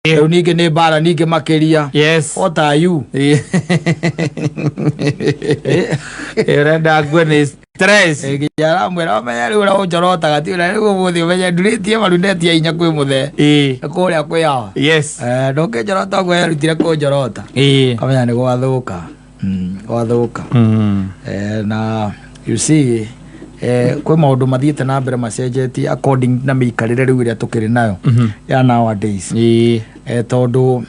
Nige ne bara nige makeria. Yes. What are you? Erenda gwene stress. Kijana mwera menya ura ujorota gatira rego muthi menya nduritie marundeti inya kwi muthe. Kuria kwi yawa. Yes. Ndoke jorota kwe rutire ku jorota. Kamenya ni gwathuka. Gwathuka. Na you see kwe maundu mathiete na mbere macenjetie according na miikarire riu iria tukiri nayo ya nowadays. Tondu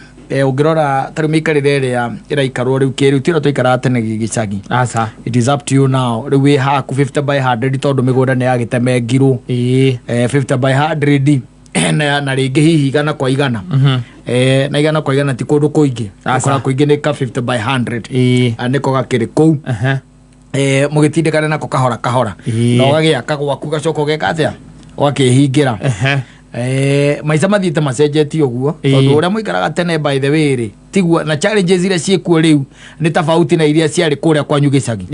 ungirora tari miikarire iria iraikarwo riu kiriu tira tuikara tene gicagi. Asa. It is up to you now. Riu wi haku 50 by 100 tondu migunda ni yagitemengirwo. 50 by 100 na ringi hihi igana kwa igana. Na igana kwa igana ti kundu kuingi. Akora kuingi ni ka 50 by 100. Niko gakiri kou. Mugitindikana nako kahora kahora. No gagiaka gwaku gacoko geka atia wakihingira. Maica mathiite macenjetie uguo tondu uria muikaraga tene by the way ri tigwa na challenges iria ciekuo riu ni tofauti na iria ciari kuria kwanyu gicagi.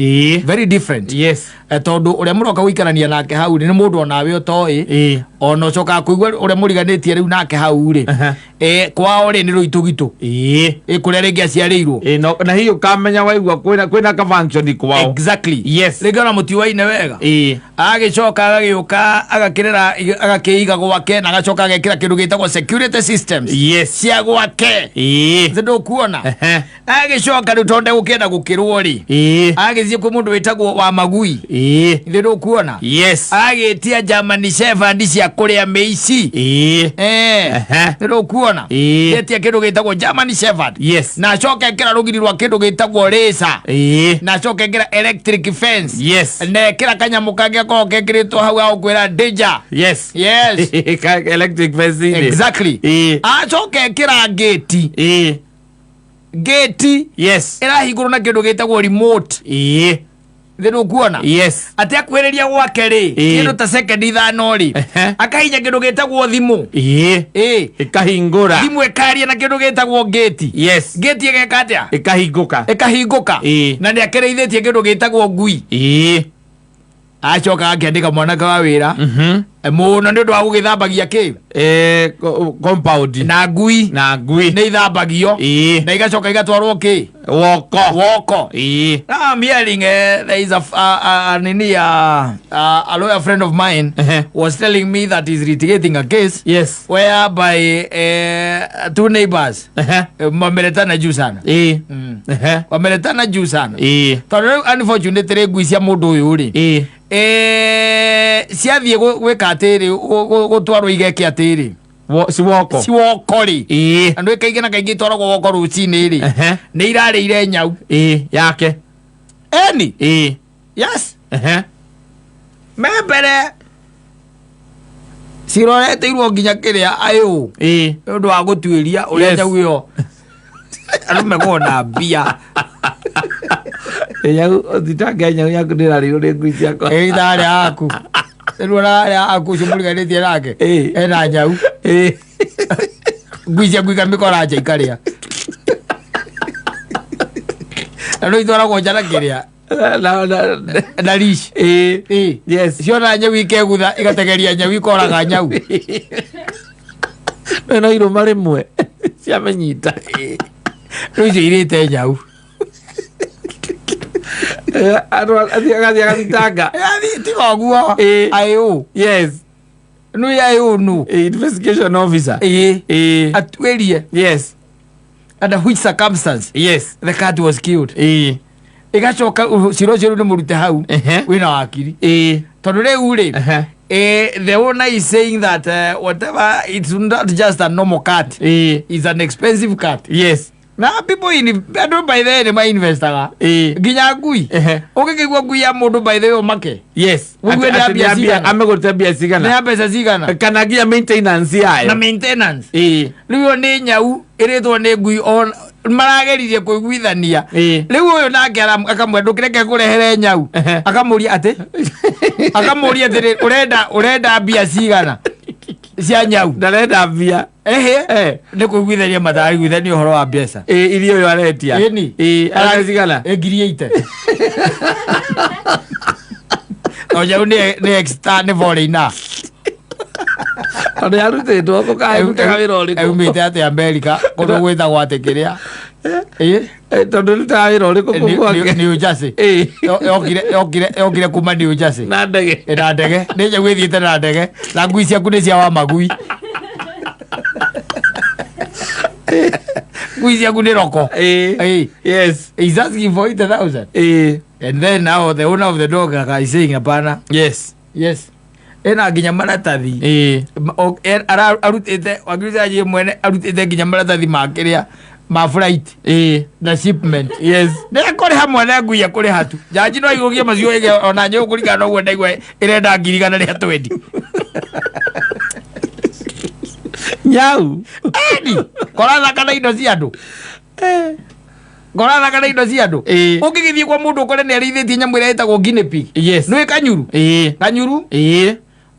Very different. Yes. Tondu uria muroka guikarania nake hau ni mundu onawe utoi ono coka kuigwa uria muriganitie riu nake hau ri kwao ri ni ruitugitu kuria ringi aciarirwo na hiyo kamenya waigwa kwina ka function kwao. Exactly. Yes. Ringi ona mutiwaine wega agicoka agagiuka agakirira agakiiga gwake na agacoka agekira kindu gitagwo security systems. Yes. Cia gwake kuona agicoka riu tonde gukenda gukirwo ri agithie kwi mundu witagwo wa magui ndio kuona. Yes. Agitia German Shepherd cia kuria meici ndio kuona etia kindu gitagwo German Shepherd. Yes. Na acoka ekira rugiri rwa kindu gitagwo racer na acoka ekira electric fence. Yes. Na ekira kanyamu kage ko gekiritwo hau au kwira danger. Yes. Yes. Electric fence. Exactly. Acoka ekira gate gate. Yes. Irahingurwo na kindu gitagwo remote. Thino kuona. Yes. Ati akwereria gwake ri kindu ta second ithano ri akahinya kindu gitagwo thimu. Ikahingura thimu ekaria na kindu gitagwo gate. Yes. Gate igeka atia ikahinguka na ni akereithitie kindu gitagwo ngui. Acoka akiandika mwanaka wa wira muno ndio ndwa gugithambagia ki compound na ngui ni ithambagio na igacoka igatwarwo ki woko. I'm hearing there is a lawyer friend of mine was telling me that he's litigating a case. Yes. Whereby two neighbors wameletana juu sana wameletana juu sana tondu unfortunately ngui cia mundu uyu ri ciathie gwika atiri gutwarwo igeke atiri siwoko ri andu ikaigena kaingi twaragwo woko rucini ri ni irarire nyau yake eni yes membere cirorete irwo nginya kiria ayo ndu wa gutwiria uria nyau iyo andu megona mbia nyau othitanga nyau yaku ndirariyo ni ngui ciakwa ithari aku rura aku cumuriganitie nake ena nyau ngui ciaku ikamikora nja ikaria no itwaragwo nja na kiria na rici. Yes. Ciona nyau ikegutha igategeria nyau ikoraga nyau no iruma rimwe ciamenyita no icio irite nyau agathitanga tiga guo ayo. Yes. No ya yo no investigation officer atwerie. Yes. Under which circumstance? Yes. The cat was killed. Igacoka ciro ni murute hau wina wakiri tondu riu ri the owner is saying that whatever, it's not just a normal cat, it's an expensive cat. Yes. Na people in don't by the my investor ginya ngui ukikigwa ngui ya mundu by the make. Yes. Wewe ndio bia sigana amegorita bia sigana na pesa sigana kana gia maintenance yayo na maintenance riu ni nyau iritwo ni ngui on marageririe kuiguithania riu uyu nake akamwendukire ke kurehere nyau akamuria ati urenda bia sigana cia nyau ndarenda bia ni kuiguithania mathai guithania horo wa mbeca irio yo aretia aragicigana ngiri 8 no nyau ni extra ni foreigner Ande arute ndo ko ka eka wira uriku. Eumite ate America kono gwetha gwate kiria. Tondu nita wira uriku kukwake. New Jersey. Yokire kuma New Jersey. Na ndege. Na ndege. Nije gwithiite na ndege. Na ngui ciaku ni cia wa magui. Ngui ciaku ni roko. Yes. He's asking for 8,000. And then now the owner of the dog is saying hapana. Yes. Ena nginya maratathi. Arutite wagiza je mwene arutite nginya maratathi makiria ma flight na shipment. Yes. Ne kore hamwe na ngui akore hatu. Jaji no igugie macio ege ona nyo kurika no gwe ndaigwe irenda ngirigana ria 20. Nyau. Edi. Korana kana indo cia andu. Ngorana kana indo cia andu. Ungigithie kwa mundu ukore ni arithitie nyamu ira itagwo guinea pig. Yes. No ikanyuru. Kanyuru.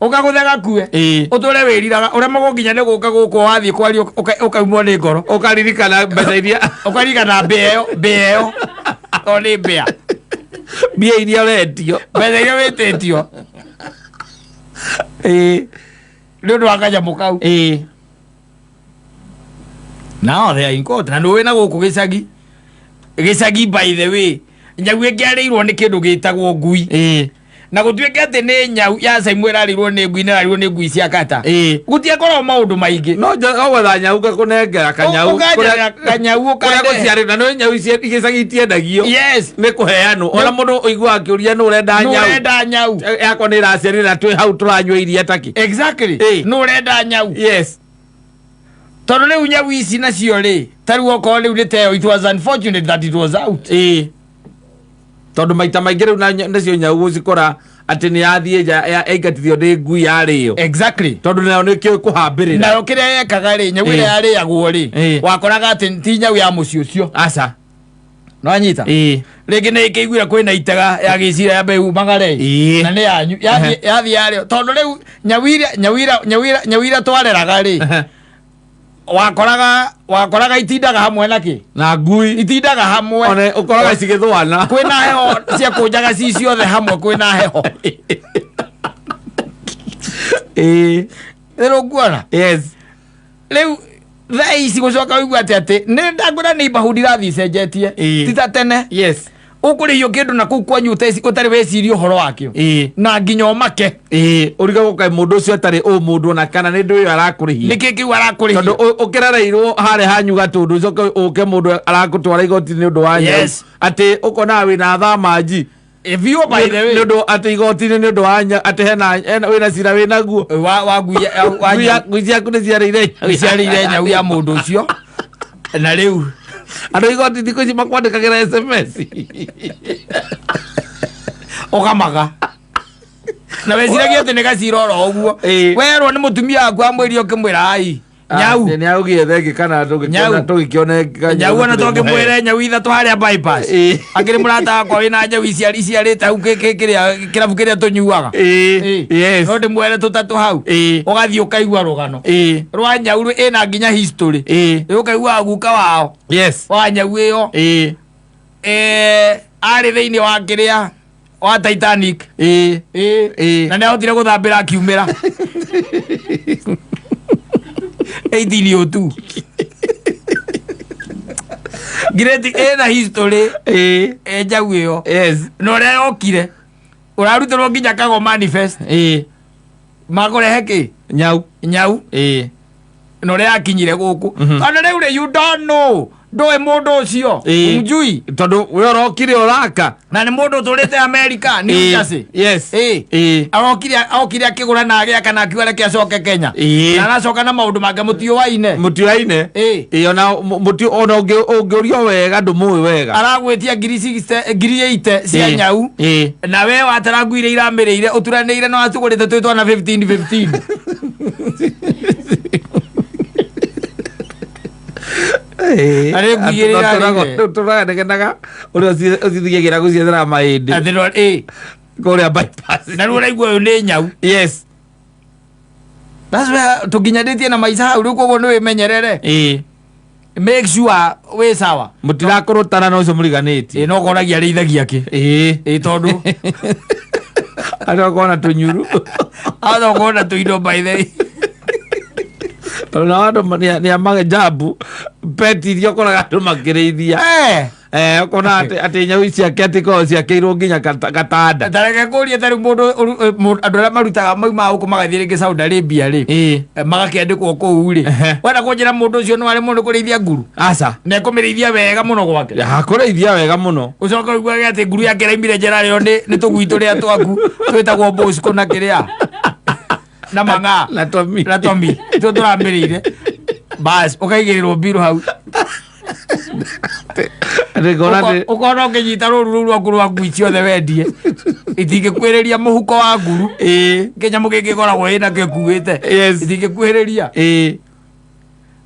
Ukaguthaga kue. Utore wiriraga ure mago nginya ne guka guko wathie kwari ukaumwo ni ngoro. Ukaririkana mbeca iria. Ukaririkana mbeo. Oni mbea. Mbia iria uretio. Mbeca iria wetĩtio. Nĩ ũndũ wa kanyamũ kau. Now they are in court. Na nĩ wĩna gũkũ gĩcagi. Gĩcagi by the way. Nyau ĩngĩarĩirwo nĩ kĩndũ gĩtagwo ngui. Na gũtuĩke atĩ nĩ nyau ya Caimũ ĩrarĩirwo nĩ ngui na ĩrarĩirwo nĩ ngui cia kata. Gũtiakorwo maũndũ maingĩ. No gwetha nyau gakũnengera kanyau. Kanyau kũrĩa gũciarĩ na nĩ nyau icio igĩcagi itiendagio. Yes. Nĩ kũheanwo. Ona mũndũ ũiguaga akĩũria nũ ũrenda nyau. Nũ ũrenda nyau. Yakwa nĩ ĩraciarire na twĩ hau tũranyua iria taki. Exactly. Nũ ũrenda nyau. Yes. Tondũ rĩu nyau ici nacio rĩ, tarĩu okorwo rĩu nĩ teo, it was unfortunate that it was out. Tondu maita maingĩ rĩu nacio nyau gũcikora atĩ nĩ yathiĩ nja yaingatithio nĩ ngui yarĩo. Exactly. Tondu nayo nĩ kĩũĩ kũhambĩrĩra. Nayo kĩrĩa yekaga rĩ, nyau ĩrĩa yarĩagwo rĩ, wakoraga atĩ ti nyau ya mũciĩ ũcio. Aca. No anyita. Rĩngĩ nĩ ĩkĩiguire kwĩna itega ya gĩcira ya mbeu magare. Na nĩ yanyu yathiĩ yarĩo. Tondũ rĩu nyau iria twareraga rĩ, wakoraga itindaga hamwe naki na ngui itindaga hamwe ona ukoraga cigithwana kwina heho cia kunjaga ci ciothe hamwe kwina heho rero nguona. Yes. Rĩu thaa ici gũcoka wĩigua atĩ nĩ ndangũra nĩ ibahudi rathi cenjetie tita tene. Yes. Ũkũrĩhio kĩndũ na kũu kwanyu ũtarĩ weciria ũhoro wakĩo na nginya ũmake ũrigagwo kaĩ mũndũ ũcio atarĩ mũndũ ona kana nĩ ndũ ũyũ arakũrĩhia nĩkĩ kĩu arakũrĩhia tondũ ũkĩrereirwo harĩa hanyu gatũndũ ũcoke ũke mũndũ arakũtwara igoti nĩ ũndũ wa nyau atĩ ũkonaga wĩna thamanji View by the way. Nĩũndũ atĩ igoti-inĩ nĩ ũndũ wa atĩ hena wĩna cira wĩnaguo wa ngui ciaku nĩ ciarĩire nyau ya mũndũ ũcio na rĩu andũ igoti thikũ ici makwandĩkagĩra SMS ũkamaga na weciragia atĩ nĩ gacira oro ũguo werwo nĩ mũtumia waku amwĩria ũkĩmwĩra ai nyau nĩ augire thengĩ kana tũgĩkĩone nyau ona tũngĩmwĩre nyau ithatũ harĩa bypass akĩrĩ mũrata wakwa wĩna nyau iciarĩte hau kĩrabu kĩrĩa tũnyuaga no ndĩmwere tũtatũ hau ũgathiĩ ũkaigua rũgano rwa nyau ĩna nginya history ũkaigua guka wao wa nyau ĩyo arĩ thĩinĩ wa kĩrĩa wa Titanic na nĩ ahotire gũthambĩra akiumĩra 1802 Gireti ena history njau ĩyo na ũrĩa yokire ũrarutĩrwo nginya kago manifest makũrehe kĩ nyau na ũrĩa yakinyire gũkũ kana rĩu rĩ you don't know ndũĩ mũndũ ũcio umjui tondũ we ũrokire ũraka na nĩ mũndũ ũtũrĩte America New Jersey arokire akĩgũra na agĩaka na akiuga reke acoke Kenya na aracoka na maũndũ mangĩ mũtiũaine ona ũngĩũrio wega ndũmũĩ wega aragwĩtia ngiri 80 cia nyau na we watara ngui iria iramĩrĩire ũturanĩire na watũgũrĩte twĩ twana 15 tũragenaga ũrĩa ũcithiagĩra gũciethera mahĩndĩ kũrĩa bypass na rĩu ũraigua ũyũ nĩ nyau tũkinyanĩtie na maica hau rĩu koguo nĩ wĩmenyerere make sure wĩ sawa mũtirakũrũtana na ũcio mũriganĩtie no koragia arĩithagia kĩ tondũ arĩa ũkona tũnyuru arĩa ũkona tũindo by the way na watu ni amage jabu peti dio koraga andu makirithia kona ati nyau ciake atiko ciakeirwo nginya gatanda tareke kuria tari mundu andu aria marutaga mauma huko magathie ringi Saudi Arabia ri magakiandikwo kuu ri wenda kunjira mundu ucio no ari mundu kurithia nguru aca ne kumirithia wega muno gwake kurithia wega muno ucoka igwa ati nguru yake raimire njera rio ni tugwitu ria twaku twitagwo Bosco na kiria na manga na Tommy tu turamirire bas ukaigirirwo biru hau ukona ukinyita ruru rwaku rwa ngui othe wendie itingĩkwĩrĩria mũhuko wa nguru kĩnyamũ gĩkĩkoragwo ĩna gĩkuĩte itingĩkwĩrĩria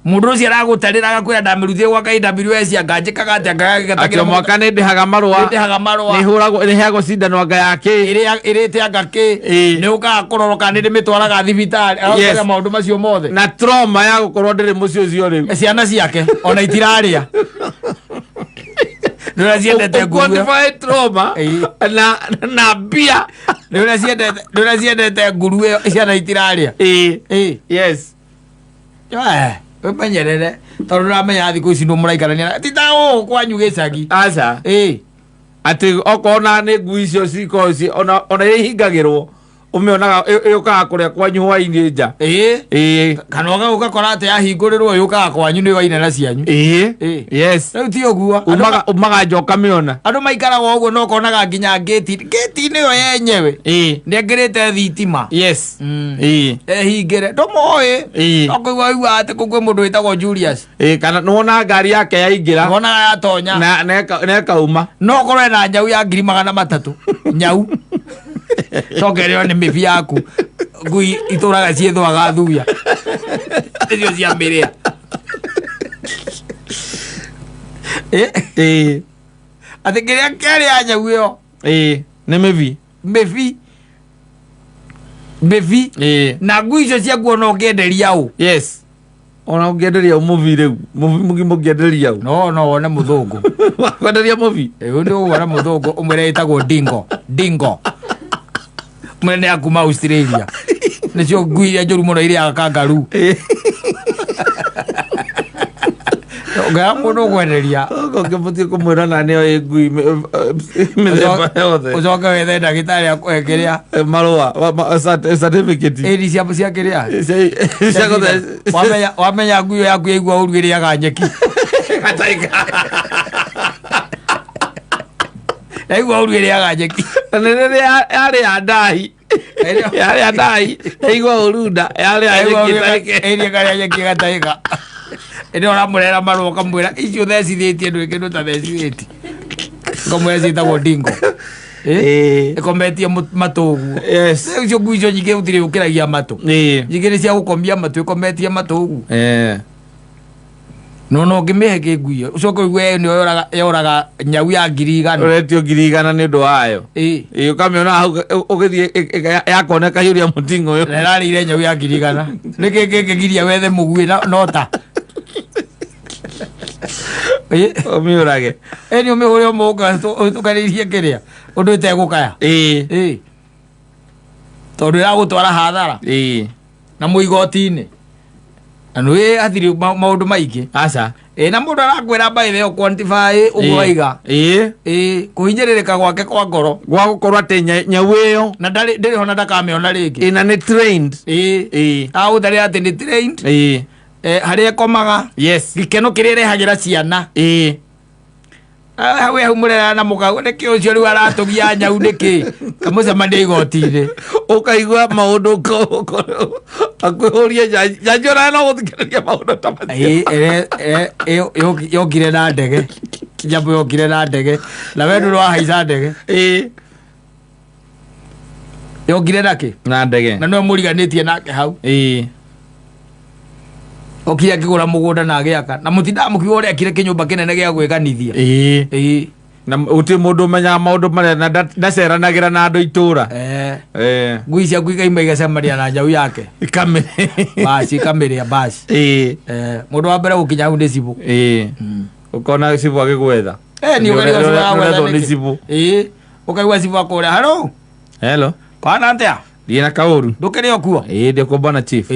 mundu ucio aragũtarĩra agakwĩra ndamĩruthire gwa KWS anganjĩkaga atĩ mwaka nĩndĩhaga marũa nĩheagwo cindano anga yakĩ ĩrĩte anga kĩ nĩũkaga kũroroka nĩndĩmĩtwaraga thibitarĩ agakwĩra maũndũ macio mothe na trauma ya gũkorwo ndĩrĩ mũciĩ ũcio rĩu ciana ciake ona itirarĩa nĩũrĩa ciendete nguru trauma na mbia nĩũrĩa ciendete nguru ĩyo ciana itirarĩa yes menyerere tondũ nĩramenya thikũ ici nĩmũraikarania titao kwanyu gĩcagi aca atĩ okona nĩ ngui icio cikorwo ona ihingagĩrwo umionaga yukaga kuria kwanyu hwaini nja kana ugakora ati yahingũrĩrwo yukaga kwanyu nĩ waina na cianyu yes rĩu ti ũguo umaga njoka miona andũ maikaraga ũguo no konaga nginya gate-inĩ yo yenyewe nĩangĩrĩte thitima yes ehingĩre ndũmoĩ no kũigua atĩ kũkwĩ mũndũ wĩtagwo Julius kana nĩwona ngari yake yaingĩra wonaga yatonya na ekauma no korwo ena nyau ya 300 nyau cokereo nĩ mĩbi yaku ngui itũraga ciĩthwaga thuya nĩcio cia mĩrĩa atĩ kĩrĩa kĩarĩa nyau ĩyo nĩ mĩbi na ngui icio ciaku ona ũngĩenderia ũ yes ona ũngĩenderia mũbi rĩu mũbi mũngĩenderia ũ no wone mũthũngũ kwenderia mũbi ũyũ nĩ ũgwara mũthũngũ ũmwĩre ĩtagwo dingo mwene ya kuma Australia nĩcio ngui iria njũru mũno irĩaga kangaroo ngaya mũndũ ũkwenderia ngĩbũtie kũmwĩra na nĩyo ngui mĩthemba yothe ũcoke wethe ndagĩtarĩ akũhe kĩrĩa marũa certificate ĩri cia kĩrĩa wamenya ngui yaku yaigua ũru ĩrĩaga nyeki yaigua ũru ĩrĩaga nyeki na rĩrĩa yarĩa ndahi yarĩa ndahi yaigua ũru nda yarĩa karĩa nyeki gatahĩka ĩrĩa ũramũrera marũa ũkamwĩra icio thecithĩtie ndwĩ kĩndũ ta thecithĩtie ũkamwĩra ciĩtagwo dingo ĩkometie matũ ũguo icio ngui icio nyingĩ gũtirĩ ũkĩragia matũ nyingĩ nĩ cia gũkomia matũ ĩkometie matũ ũguo no ngĩmĩhe kĩ ngui ĩyo ũcoke ũigue nĩyo yoraga nyau ya 100,000 ũretio 100,000 nĩ ũndũ wayo ũkamĩona hau ũgĩthiĩ yakone kahiũria mũting'o ũyũ na ĩrarĩire nyau ya 100,000 nĩkĩ kĩngĩgiria wethe mũgui nota ũmĩũrage nĩ ũmĩhũre ũmũka ũtukanĩirie kĩrĩa ũndũ ĩtegũkaya tondũ ĩragũtwara hathara na mũigoti-inĩ na nĩ hathiri maũndũ maingĩ aca na mũndũ arakwĩra by the quantify ũguo waiga kũhinyĩrĩrĩka gwake kwa ngoro gwa gũkorwo atĩ nyau ĩyo na ndĩrĩ ho na ndakamĩona rĩngĩ na nĩ trained agũtarĩra atĩ nĩ trained harĩa ekomaga gĩkeno kĩrĩa ĩrehagĩra ciana hau mũrera na mũkagu nĩkĩ ũcio rĩu aratũgia nyau nĩkĩ kamũcemania igoti-inĩ ũkaigua maũndũ akwĩhũrie njanjo nayo no gũthikĩrĩria maũndũ ta macio yokire na ndege nyamũ yokire na ndege na we ndũrĩ wahaica ndege yokire nakĩ na ndege na nĩwe mũriganĩtie nake hau okire akĩgũra mũgũnda na agĩaka na mũtindaga mũkiuga ũrĩa akire kĩnyũmba kĩnene gĩa gwĩkanithia na ũtĩ mũndũ ũmenyaga maũndũ marĩa ndaceranagĩra na andũ itũũra ngui ciaku ikaima igacemania na nyau yake ikamĩrĩa basi mũndũ wa mbere gũkinya hau nĩ Cibũ ũkona Cibũ agĩgwetha ũkaigua Cibũ akũrĩa hello kwana atĩa Ndiena kauru. Ndukiri okuo. Ndiko bwana chief.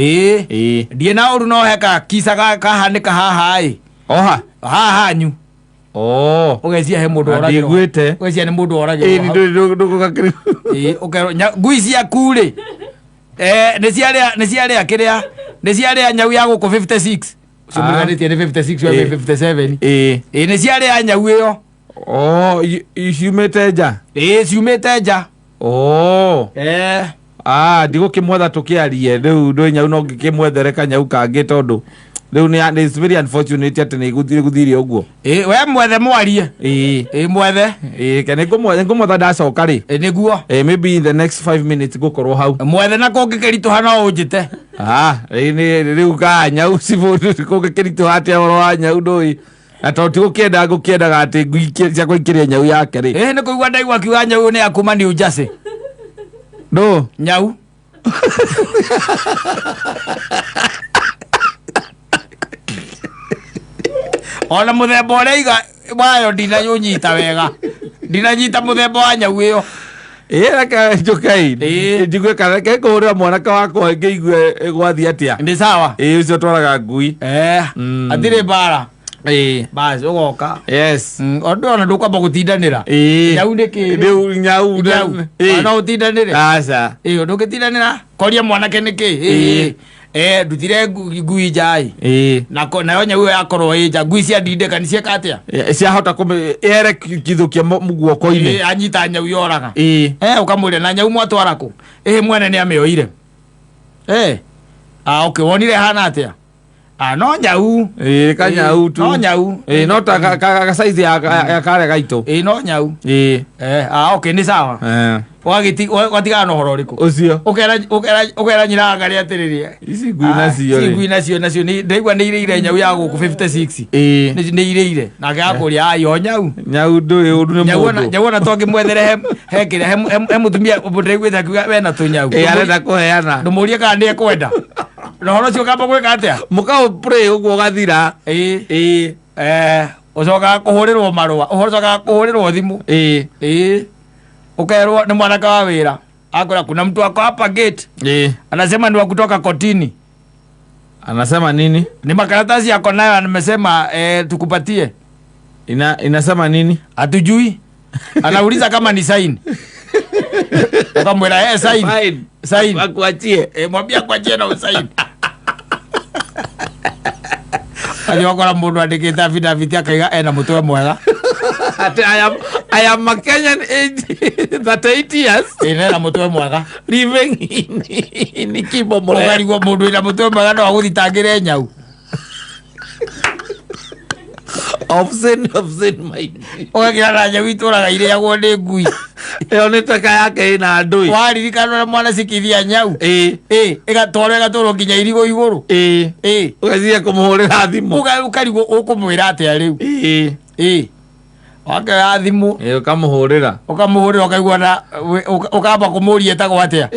Ndiena uru no heka kisa kahanika haha ai. Oha. Haha nyu. Ugecia he mundu oragirwo. Ndigwite. Ugecia ni mundu oragirwo. Ndugukakiri. Ukero ngui cia kure. Nĩ ciarĩa nyau ya gũkũ 56. Ciumũrĩganĩtie nĩ 56 we 57. Nĩ ciarĩa nyau ĩyo. Ciumĩte nja. Ciumĩte nja. Ndigũkĩmwetha tũkĩarie rĩu ndũĩ nyau no ngĩkĩmwethere kanyau kangĩ tondũ rĩu nĩ very unfortunate atĩ nĩ gũthiire ũguo. We mwethe mwarie. Mwethe. Kana ngũmwetha ndacoka rĩ. Nĩguo. Maybe in the next 5 minutes ngũkorwo hau. Mwethe na kũngĩkĩritũha no ũnjĩte. Rĩu ka nyau kũngĩkĩritũha atĩa ũhoro wa nyau ndũĩ. Na tondũ ngũkĩendaga atĩ ngui ciakwa ikĩrĩe nyau yake rĩ. Nĩ kũigua ndaigua kiuga nyau nĩ akuma New Jersey. Nyau. Ona muthemba ũrĩa iga wayo ndinanyita wega. Ndinanyita muthemba wa nyau ĩyo. Reke njukai. Njigue kana kũhũrĩra mwanake wakwa ngĩigue gwathi atĩa. Nĩ sawa. Ũcio twaraga ngui. Atirĩ mbara. Basi ugoka. Yes. Ona ndũkwamba gũtindanĩra. Nyau nĩ kĩ? Rĩu nyau. No ũtindanĩre. Aca. Ndũngĩtindanĩra. Koria mwanake nĩ kĩ? Ndutire ngui njai. Nayo nyau yakorwo nja ngui cia ndindĩka nĩ cieka atĩa? Ciahota ere kithũkia guoko-inĩ. Anyita nyau yoraga. Ũkamwĩra na nyau mwatwara kũ? Mwene nĩ amĩoire. Okay, wonire hana atĩa? No nyau. Kanyau tu. No nyau. No ta ga-size ya kare gaitũ. No nyau. Okay, nĩ sawa. Watigana na ũhoro ũrĩkũ? Ũcio. Ũkera nyina ngarĩ atĩrĩrĩ. Ici ngui nacio. Ngui nacio ndaigua nĩ irĩire nyau ya gũkũ 56. Nĩ irĩire. Nake akũria yo nyau. Nyau ndũĩ ũndũ nĩ mũndũ. Nyau ona to ngĩmwethere he mũtumia ndaiguĩte akiuga we na tũnyau. Arenda kũheana. Ndũmũrie kana nĩ ekwenda. Na ũhoro ũcio ũkamba gwĩka atĩa? Mũkaũpray ũguo ũgathira. Ũcokaga kũhũrĩrwo marũa. Ũcokaga kũhũrĩrwo thimũ. Ukaerwa ni mwanaka wa wira. Akora kuna mtu wako hapa gate. Anasema ni wa kutoka kotini. Anasema nini? Ni makaratasi yako nayo amesema tukupatie. Inasema nini? Hatujui. Anauliza kama ni sign. Ukamwela sign. Sign. Akuachie. Mwambie akuachie na usign. Aliokora mundu andikite affidavit akaiga ena mutwe mwega. I am a Kenyan age 38 years. Ina mutwe mwega. Living in Kibo Mole. Ugarigwo mundu ina mutwe mwega no aguthitangire nyau. Obscene my. Ugagira na nyau ituraga ireagwo ni ngui. Eo nĩ taka yake ina ndui. Waririkana na mwana cikithia nyau. Igatwarwo nginya irigo iguru. Ugathie kumuhurira thimu. Ukarigwo ukumwira atia riu. Wake ya thimu. Ukamuhurira. Ukaigua na ukamba kumuria etagwo atia.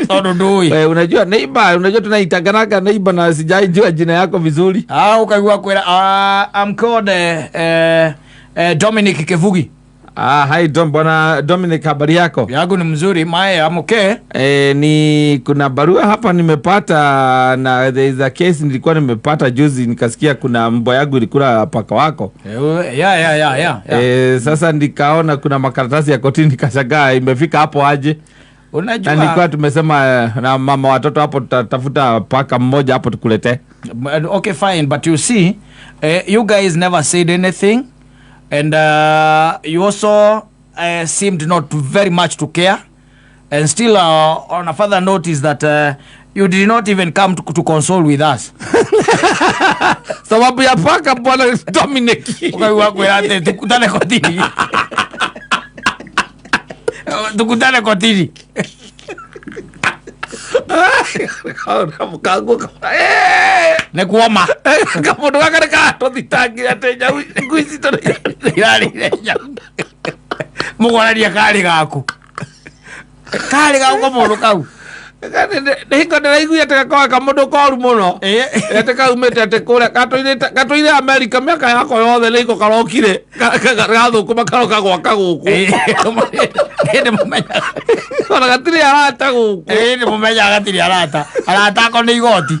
Tondu ndui. Unajua neighbor, tunaitanganaga neighbor na sijaijua jina yako vizuri. Ukaigua kwera I'm called Dominic Kevugi. Hi bwana Dominic, habari yako? Yangu ni mzuri, I'm okay. Ni kuna barua hapa nimepata na there is a case nilikuwa nimepata juzi, nikasikia kuna mbwa yangu ilikula paka wako. Yeah. Sasa nikaona kuna makaratasi ya kotini, nikashangaa imefika hapo aje. Unajua nilikuwa tumesema na mama watoto hapo tutatafuta paka mmoja hapo tukulete. Okay, fine, but you see you guys never said anything. And you also seemed not very much to care. And still, on a further note is that you did not even come to console with us. Sababu ya paka bwana Dominic. Ukawa kwenda tukutane kotini. Tukutane kotini. Nekuoma kamundu gaka nikatuthitangira ati nyau ngwici irarire nyau mugoraria kari gaku kamundu kau hingo ndiraigua ati gakorwo kamundu koru muno ati kaumite ati kuria gatwire America miaka yakwa yothe niko karokire gathukuma karoka gwaka guku Ndi mumenya ona gatiri arata guku ndi mumenya gatiri arata ko ni igoti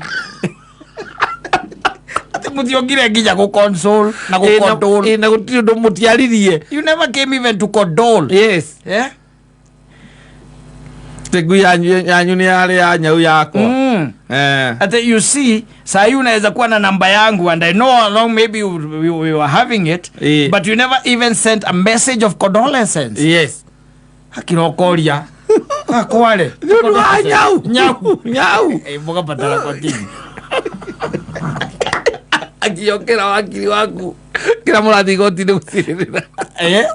ati mutiongire nginya gu console na gu condole na gutiri ndu mutiaririe. You never came even to condole. Yes. Yeah. Tegu yanyu ni yale ya nyau yako. Ati you see, saa hii unaweza kuwa na namba yangu and I know how long maybe we were having it, but you never even sent a message of condolences. Yes. Akinokoria. Kwale. Nyau. Mboga patala continue. Akiokera wakili waku kila murathi igoti ni gucirira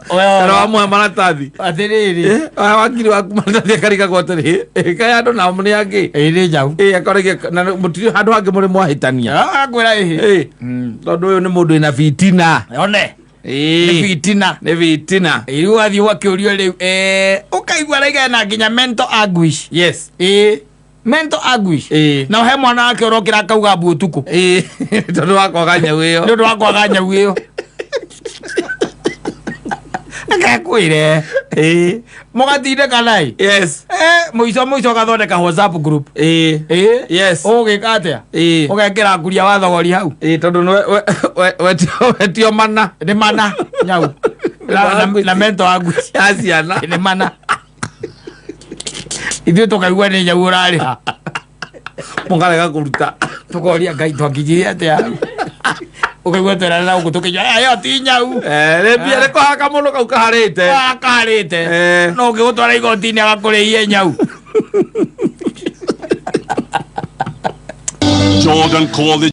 Ora amwe maratathi atiriri wakili waku maratathi akarika gwatiri kaya andu nao ni angi iri njau akorege na mutiri handu hangi muri mwahitania akwira ihi tondu uyu ni mundu ina fitina one ni fitina iru athi wakiurio riu ukaigua raiga na nginya mental anguish. Yes. Mental anguish. Na he mwana wake urokira kauga mbu utuku tondu wakwaga nyau iyo akakwire mugatinde kanai. Yes. Muico gathondeka WhatsApp group. Yes. Ugika atia ugekira nguria wa thogori hau tondu wetio mana ni mana nyau na mental anguish ya ciana ni mana ithuĩ tukaigua nĩ nyau ũrarĩha mũkarega kũruta tukoria Ngai twakinyire atĩa ukaigua twerana na gũkũ tũkĩnja ĩyo ti nyau rĩmbia nĩ kũhaka mũndũ kau kaharĩte no ũngĩgũtwara igoti-inĩ agakũrĩhie nyau. Jordan called